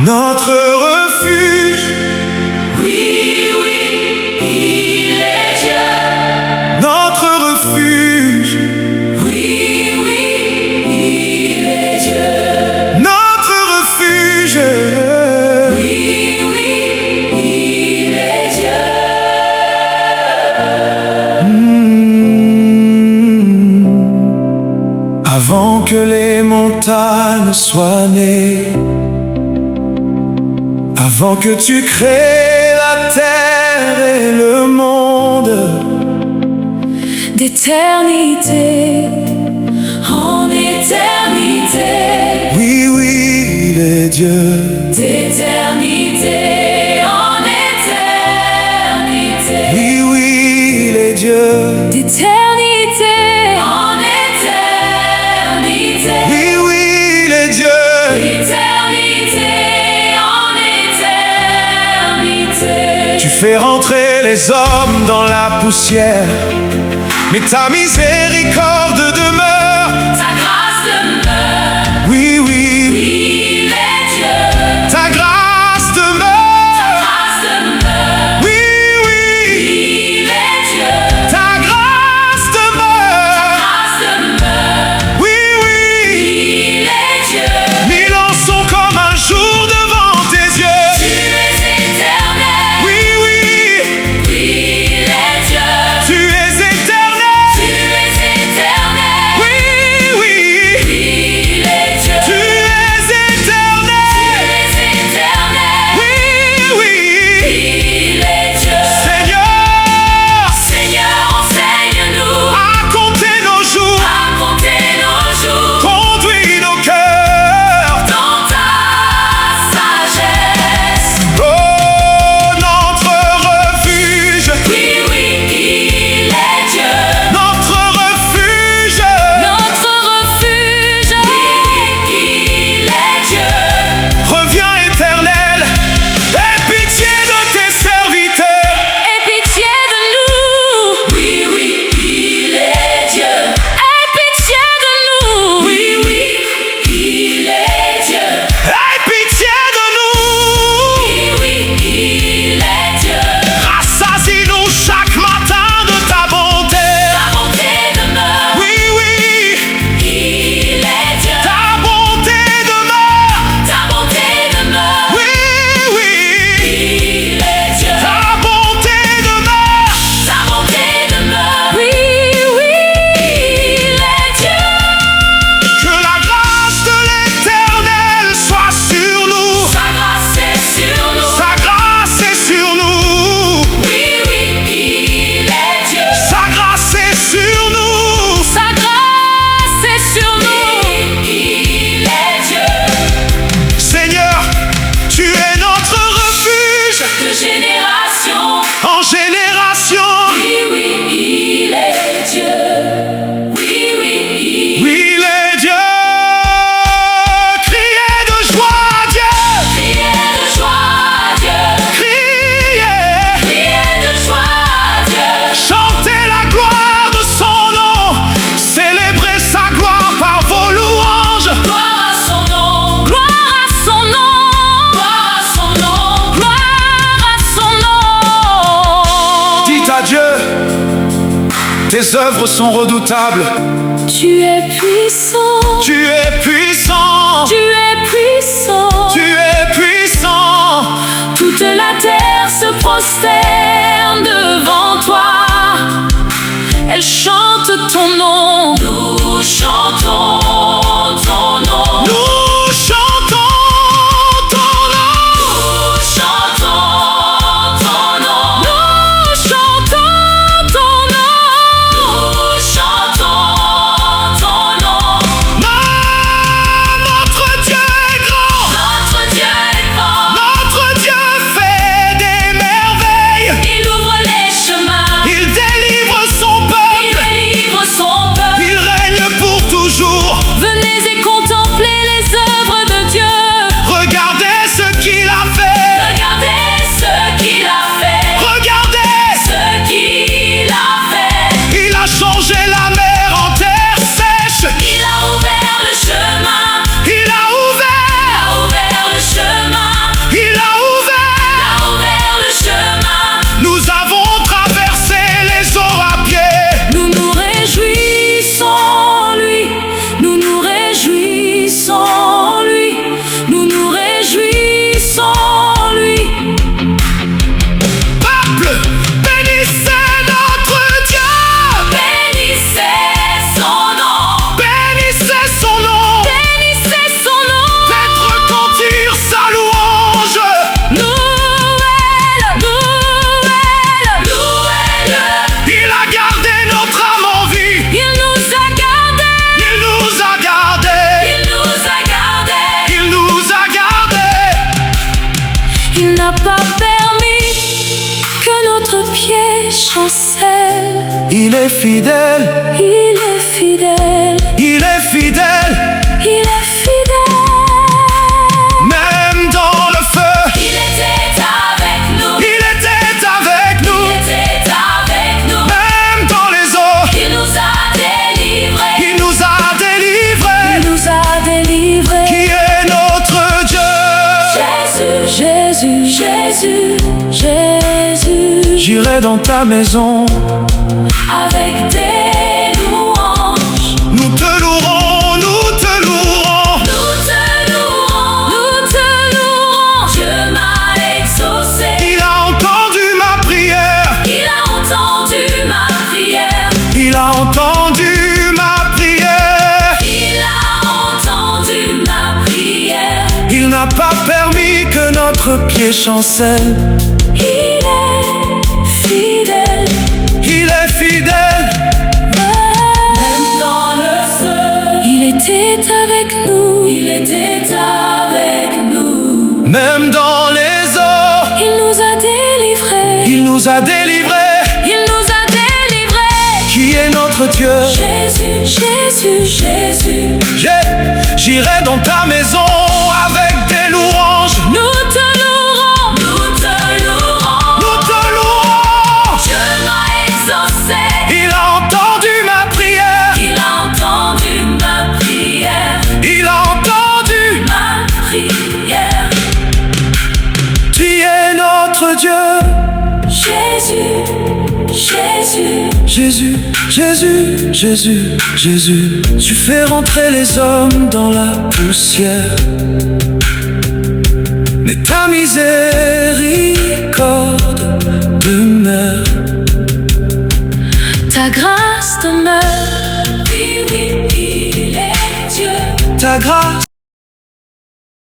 Notre refuge. Oui, oui, il est Dieu. Notre refuge. Oui, oui, il est Dieu. Notre refuge. Oui, oui, il est Dieu. Avant que les montagnes soient nées, avant que tu crées la terre et le monde, D'éternité en éternité. oui, oui, il est Dieu. D'éternité en éternité. Oui, oui, il est Dieu. D'éternité en éternité. Oui, oui, il est Dieu. D'éternité en éternité. Tu fais rentrer les hommes dans la poussière, mais ta miséricorde demeure. Ta grâce demeure. Oui, oui, Il est Dieu. ta grâce Ta demeure. grâce demeure. Oui, oui, Il est Dieu. ta grâce demeure. Grâce demeure. Oui, oui, Il est Dieu. 1000 ans sont comme un jour devant tes yeux. Tu es éternel. Oui, oui, Il est Dieu. tu es éternel. Tu es éternel. Oui, oui, Il est Dieu. tu es éternel. Tu es éternel. Oui, oui, Il est Dieu. Seigneur, Seigneur, enseigne-nous à compter nos jours, à compter nos jours conduis nos cœurs. dans ta sagesse. Oh, notre refuge, Oui, oui, il est Dieu. notre refuge. Notre refuge. Oui, oui, il est Dieu. Reviens éternel, aie pitié de tes serviteurs. Aie pitié de nous. Oui, oui, il est Dieu. Aie pitié de nous. Oui, oui, il est Dieu. Aie pitié de nous. Oui, oui, il est Dieu. Rassasie-nous chaque matin de ta bonté. Ta bonté demeure. Oui, oui, Il est Dieu. ta bonté demeure. Ta bonté demeure. Oui, oui, Il est Dieu. ta bonté demeure. Ta bonté demeure. Oui, oui, il est Dieu. Que la grâce de l'Éternel soit sur nous. Sa grâce est sur nous. Sa grâce est sur nous. Oui, oui, il est Dieu. Sa grâce est sur nous. Sa grâce est sur nous. Il est Dieu. Seigneur, tu es notre refuge De génération. en génération. Oui, oui, il est Dieu. Oui, oui, Oui, il est Dieu. Criez de joie à Dieu. Criez de joie à Dieu. Criez. Criez de joie à Dieu. Chantez la gloire de son nom. Célébrez sa gloire par vos louanges. Gloire à son nom. Gloire à son nom. Gloire à son nom. Gloire à son nom. Dites à Dieu, tes œuvres sont redoutables. Tu es puissant. Tu es puissant. Tu es puissant. Tu es puissant. Toute la terre se prosterne devant toi. Elle chante ton nom. Nous chantons ton nom. Nous chantons ton nom. Nous chantons ton nom. Nous chantons ton nom. Nous chantons ton nom. Notre Dieu est grand. Notre Dieu est grand. Notre Dieu fait des merveilles. Il ouvre les chemins. Il délivre son Il peuple. délivre son peuple. Il règne pour toujours. Il est fidèle, il est fidèle, il est fidèle, il est fidèle. même dans le feu. Il était avec nous, Il était avec nous, il était avec nous. même dans les eaux. Il nous a délivrés, Il nous a délivrés. il nous a délivrés. Qui est notre Dieu? Jésus, Jésus, Jésus, Jésus. J'irai dans ta maison, Avec des louanges, nous te louerons, nous te louerons. nous te louerons, nous te louerons. Dieu m'a exaucé, Il a entendu ma prière, il a entendu ma prière, il a entendu ma prière. il a entendu ma prière. Il n'a pas permis que notre pied chancelle. Il est fidèle, Il est fidèle, même dans le feu. Il était avec nous, il était avec nous. même dans les eaux. Il nous a délivrés, Il nous a délivrés. il nous a délivrés. Qui est notre Dieu? Jésus, Jésus, Jésus. J'irai dans ta maison avec des louanges. Nous te louerons, nous te louerons. Nous te louerons. Dieu m'a exaucé, Il a entendu ma prière. il a entendu ma prière, Il a entendu. ma prière. Tu es notre Dieu. Jésus, Jésus. Jésus, Jésus, Jésus, Jésus. Tu fais rentrer les hommes dans la poussière. Mais ta miséricorde demeure. Ta grâce demeure. Oui, oui, il est Dieu. Ta grâce